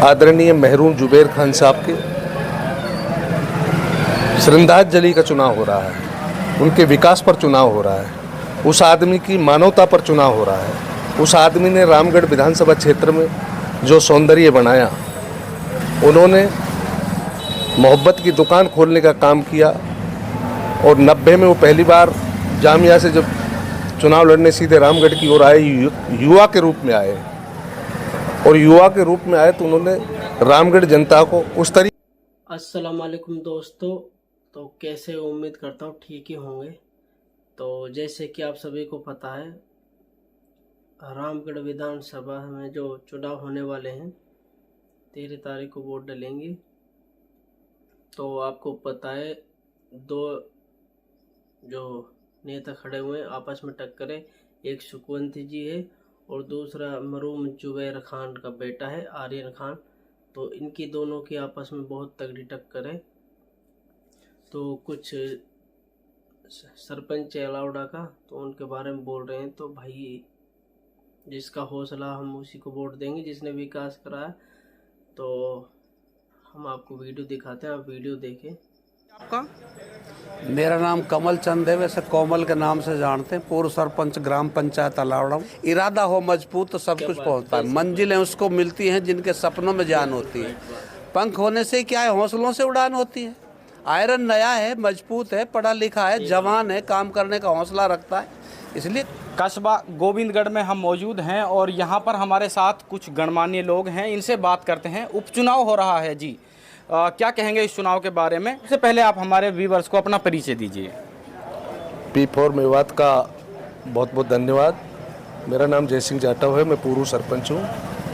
आदरणीय मरहूम जुबैर खान साहब के श्रद्धांजलि का चुनाव हो रहा है, उनके विकास पर चुनाव हो रहा है, उस आदमी की मानवता पर चुनाव हो रहा है। उस आदमी ने रामगढ़ विधानसभा क्षेत्र में जो सौंदर्य बनाया, उन्होंने मोहब्बत की दुकान खोलने का काम किया और 90 में वो पहली बार जामिया से जब चुनाव लड़ने सीधे रामगढ़ की ओर आए, युवा के रूप में आए और युवा के रूप में आए तो उन्होंने रामगढ़ जनता को उस तरीके। अस्सलाम वालेकुम दोस्तों, तो कैसे उम्मीद करता हूँ ठीक ही होंगे। तो जैसे कि आप सभी को पता है, रामगढ़ विधानसभा में जो चुनाव होने वाले हैं 13 तारीख को वोट डलेंगे। तो आपको पता है, दो जो नेता खड़े हुए हैं आपस में टक्कर है। एक सुखवंती जी है और दूसरा मरहूम जुबैर खान का बेटा है आर्यन खान। तो इनकी दोनों की आपस में बहुत तगड़ी टक्कर है। तो कुछ सरपंच अलाउडा का, तो उनके बारे में बोल रहे हैं। तो भाई, जिसका हौसला हम उसी को वोट देंगे, जिसने विकास कराया। तो हम आपको वीडियो दिखाते हैं, आप वीडियो देखें। आपका? मेरा नाम कमल चंद है, वैसे कोमल के नाम से जानते हैं। पूर्व सरपंच ग्राम पंचायत अलावड़ा। इरादा हो मजबूत तो सब कुछ पहुंचता है। मंजिलें उसको मिलती हैं जिनके सपनों में जान होती है। पंख होने से क्या है, हौसलों से उड़ान होती है। आयरन नया है, मजबूत है, पढ़ा लिखा है, जवान है, काम करने का हौसला रखता है। इसलिए कस्बा गोविंदगढ़ में हम मौजूद हैं और यहाँ पर हमारे साथ कुछ गणमान्य लोग हैं, इनसे बात करते हैं। उपचुनाव हो रहा है जी, क्या कहेंगे इस चुनाव के बारे में? सबसे पहले आप हमारे व्यूवर्स को अपना परिचय दीजिए। P4 मेवात का बहुत बहुत धन्यवाद। मेरा नाम जयसिंह जाटव है, मैं पूर्व सरपंच हूँ,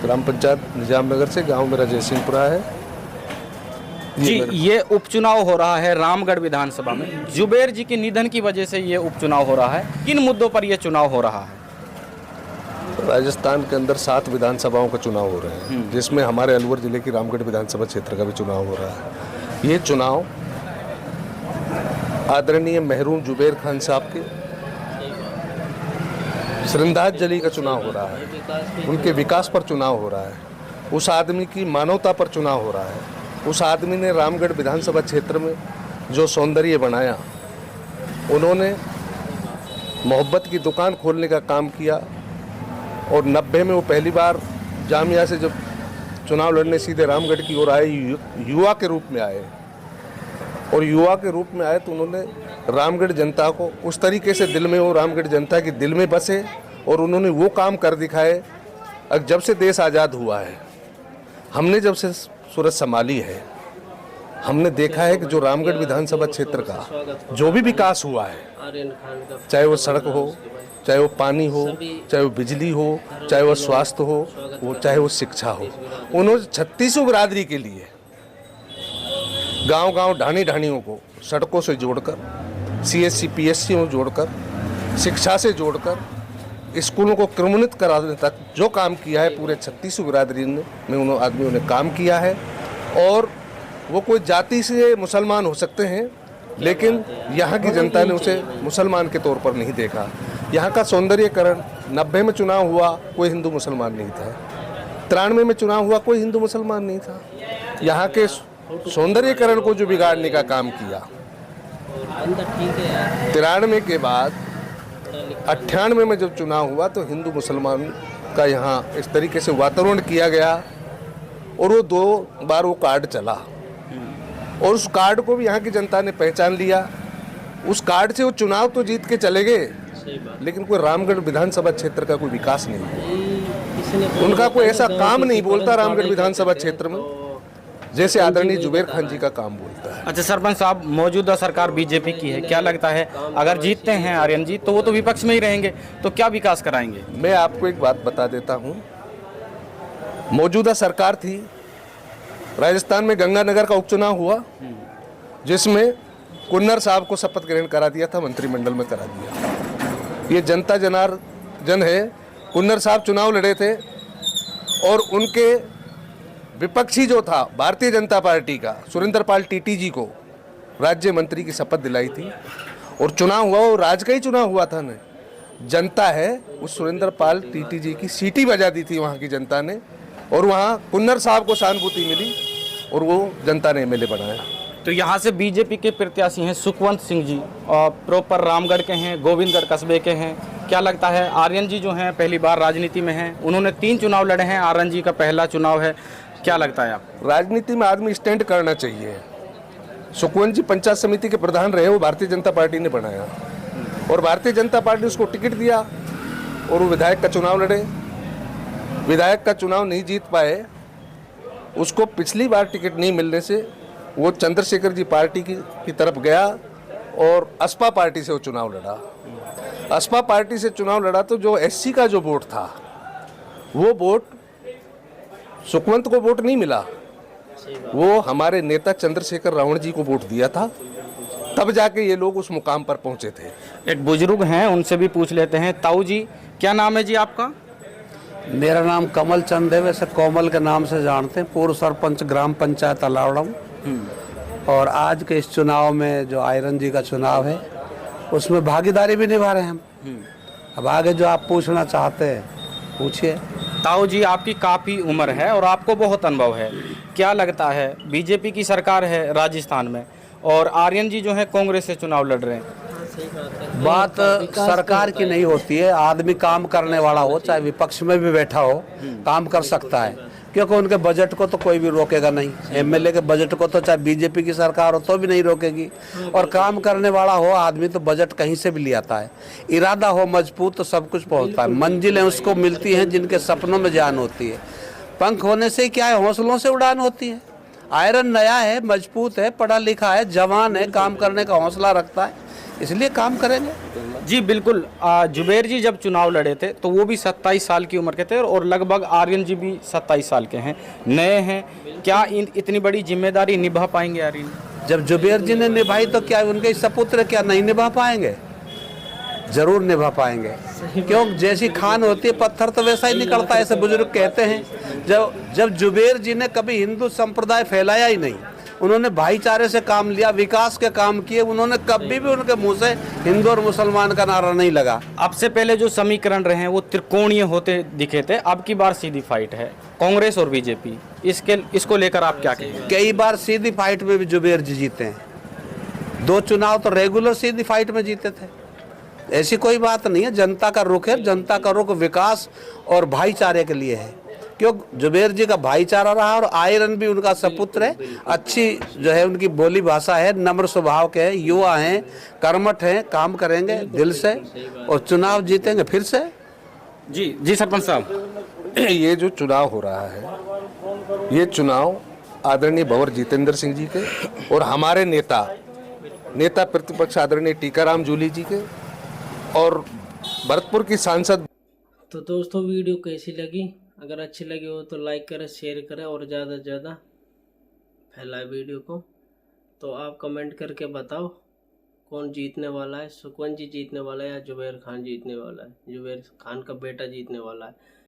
ग्राम पंचायत निजाम नगर से। गांव मेरा जयसिंहपुरा है जी। ये उपचुनाव हो रहा है रामगढ़ विधानसभा में। जुबैर जी के निधन की वजह से ये उपचुनाव हो रहा है। किन मुद्दों पर यह चुनाव हो रहा है? राजस्थान के अंदर 7 विधानसभाओं का चुनाव हो रहे हैं, जिसमें हमारे अलवर जिले की रामगढ़ विधानसभा क्षेत्र का भी चुनाव हो रहा है। ये चुनाव आदरणीय मरहूम जुबैर खान साहब के श्रद्धांजलि का चुनाव हो रहा है, उनके विकास पर चुनाव हो रहा है, उस आदमी की मानवता पर चुनाव हो रहा है। उस आदमी ने रामगढ़ विधानसभा क्षेत्र में जो सौंदर्य बनाया, उन्होंने मोहब्बत की दुकान खोलने का काम किया और 90 में वो पहली बार जामिया से जब चुनाव लड़ने सीधे रामगढ़ की ओर आए, युवा के रूप में आए और युवा के रूप में आए तो उन्होंने रामगढ़ जनता को उस तरीके से दिल में, वो रामगढ़ जनता के दिल में बसे और उन्होंने वो काम कर दिखाए। जब से देश आज़ाद हुआ है, हमने जब से सूरत संभाली है, हमने देखा है कि जो रामगढ़ विधानसभा क्षेत्र का जो भी विकास हुआ है, चाहे वो सड़क हो, चाहे वो पानी हो, चाहे वो बिजली हो, चाहे वो स्वास्थ्य हो, वो चाहे वो शिक्षा हो, उन्होंने 36 बिरादरी के लिए गांव-गांव, ढाणी-ढाणियों को सड़कों से जोड़कर, CSC PSC में जोड़कर, शिक्षा से जोड़कर, स्कूलों को क्रमोन्नत कराने तक जो काम किया है, पूरे 36 बिरादरी में उन्होंने आदमियों ने काम किया है। और वो कोई जाति से मुसलमान हो सकते हैं, लेकिन यहाँ की जनता ने उसे मुसलमान के तौर पर नहीं देखा। यहाँ का सौंदर्यकरण, 90 में चुनाव हुआ, कोई हिंदू मुसलमान नहीं था। 93 में चुनाव हुआ, कोई हिंदू मुसलमान नहीं था। यहाँ के सौंदर्यकरण को जो बिगाड़ने का काम किया, 93 के बाद 98 में जब चुनाव हुआ तो हिंदू मुसलमान का यहाँ इस तरीके से वातावरण किया गया और वो 2 बार वो कार्ड चला और उस कार्ड को भी यहाँ की जनता ने पहचान लिया। उस कार्ड से वो चुनाव तो जीत के चले गए, लेकिन कोई रामगढ़ विधानसभा क्षेत्र का कोई विकास नहीं, उनका कोई ऐसा काम नहीं बोलता रामगढ़ विधानसभा क्षेत्र में जैसे आदरणीय जुबैर खान जी का काम बोलता है। अच्छा सरपंच साहब, मौजूदा सरकार बीजेपी की है, क्या लगता है अगर जीतते हैं आर्यन जी तो वो तो विपक्ष में ही रहेंगे, तो क्या विकास कराएंगे? मैं आपको एक बात बता देता हूँ। मौजूदा सरकार थी, राजस्थान में गंगानगर का उपचुनाव हुआ, जिसमें कुन्नर साहब को शपथ ग्रहण करा दिया था, मंत्रिमंडल में करा दिया। ये जनता जनार्दन है। कुन्नर साहब चुनाव लड़े थे और उनके विपक्षी जो था भारतीय जनता पार्टी का सुरेंद्र पाल टीटी जी को राज्य मंत्री की शपथ दिलाई थी और चुनाव हुआ, वो राज्य का ही चुनाव हुआ था ना। जनता है उस सुरेंद्र पाल टीटी जी की सीटी बजा दी थी वहाँ की जनता ने और वहाँ कुन्नर साहब को सहानुभूति मिली और वो जनता ने एमएलए बनाया। तो यहाँ से बीजेपी के प्रत्याशी हैं सुखवंत सिंह जी, और प्रॉपर रामगढ़ के हैं, गोविंदगढ़ कस्बे के हैं। क्या लगता है, आर्यन जी जो हैं पहली बार राजनीति में हैं, उन्होंने 3 चुनाव लड़े हैं, आर्यन जी का पहला चुनाव है, क्या लगता है आपको? राजनीति में आदमी स्टैंड करना चाहिए। सुखवंत जी पंचायत समिति के प्रधान रहे, वो भारतीय जनता पार्टी ने बनाया और भारतीय जनता पार्टी उसको टिकट दिया और वो विधायक का चुनाव लड़े। विधायक का चुनाव नहीं जीत पाए, उसको पिछली बार टिकट नहीं मिलने से वो चंद्रशेखर जी पार्टी की तरफ गया और असपा पार्टी से वो चुनाव लड़ा। असपा पार्टी से चुनाव लड़ा तो जो एससी का जो वोट था, वो वोट सुखवंत को वोट नहीं मिला, वो हमारे नेता चंद्रशेखर रावण जी को वोट दिया था, तब जाके ये लोग उस मुकाम पर पहुंचे थे। एक बुजुर्ग हैं, उनसे भी पूछ लेते हैं। ताऊ जी, क्या नाम है जी आपका? मेरा नाम कमल चंद है, वैसे कोमल के नाम से जानते हैं, पूर्व सरपंच ग्राम पंचायत अलावड़म। और आज के इस चुनाव में जो आयरन जी का चुनाव है, उसमें भागीदारी भी निभा रहे हैं हम। अब आगे जो आप पूछना चाहते हैं पूछिए। ताऊ जी, आपकी काफ़ी उम्र है और आपको बहुत अनुभव है। क्या लगता है, बीजेपी की सरकार है राजस्थान में और आर्यन जी जो है कांग्रेस से चुनाव लड़ रहे हैं, सही बात है। बात सरकार की नहीं होती है, आदमी काम करने वाला हो, चाहे विपक्ष में भी बैठा हो, काम कर सकता है, क्योंकि उनके बजट को तो कोई भी रोकेगा नहीं। एमएलए के बजट को तो चाहे बीजेपी की सरकार हो तो भी नहीं रोकेगी। और काम करने वाला हो आदमी तो बजट कहीं से भी ले आता है। इरादा हो मजबूत तो सब कुछ पहुंचता है। मंजिलें उसको मिलती हैं जिनके सपनों में जान होती है। पंख होने से क्या है, हौसलों से उड़ान होती है। आयरन नया है, मजबूत है, पढ़ा लिखा है, जवान है, काम करने का हौसला रखता है, इसलिए काम करेंगे। जी बिल्कुल। जुबेर जी जब चुनाव लड़े थे तो वो भी 27 साल की उम्र के थे और लगभग आर्यन जी भी 27 साल के हैं, नए हैं। क्या इतनी बड़ी जिम्मेदारी निभा पाएंगे आर्यन? जब जुबेर जी ने निभाई तो क्या उनके सपुत्र क्या नहीं निभा पाएंगे? जरूर निभा पाएंगे, क्यों? जैसी खान होती है पत्थर तो वैसा ही निकलता है, ऐसे बुजुर्ग कहते हैं। जब जुबेर जी ने कभी हिंदू संप्रदाय फैलाया ही नहीं, उन्होंने भाईचारे से काम लिया, विकास के काम किए, उन्होंने कभी भी उनके मुंह से हिंदू और मुसलमान का नारा नहीं लगा। अब से पहले जो समीकरण रहे हैं वो त्रिकोणीय होते दिखे थे, अब की बार सीधी फाइट है कांग्रेस और बीजेपी। इसको लेकर आप क्या कहेंगे? कई बार सीधी फाइट में भी जुबेर जी जीते हैं। 2 चुनाव तो रेगुलर सीधी फाइट में जीते थे। ऐसी कोई बात नहीं है, जनता का रुख है, जनता का रुख विकास और भाईचारे के लिए है। क्यों? जुबेर जी का भाईचारा रहा और आयरन भी उनका सपुत्र है। अच्छी जो है उनकी बोली भाषा है, नम्र स्वभाव के हैं, युवा हैं, कर्मठ हैं, काम करेंगे दिल से और चुनाव जीतेंगे फिर से। जी सरपंच साहब, ये जो चुनाव हो रहा है, ये चुनाव आदरणीय भंवर जितेंद्र सिंह जी के और हमारे नेता प्रतिपक्ष आदरणीय टीकाराम जूली जी के और भरतपुर की सांसद। तो दोस्तों, वीडियो कैसी लगी? अगर अच्छी लगी हो तो लाइक करें, शेयर करें और ज़्यादा से ज़्यादा फैलाएं वीडियो को। तो आप कमेंट करके बताओ कौन जीतने वाला है, सुखवंत जी जीतने वाला है या जुबेर खान जीतने वाला है, जुबेर खान का बेटा जीतने वाला है।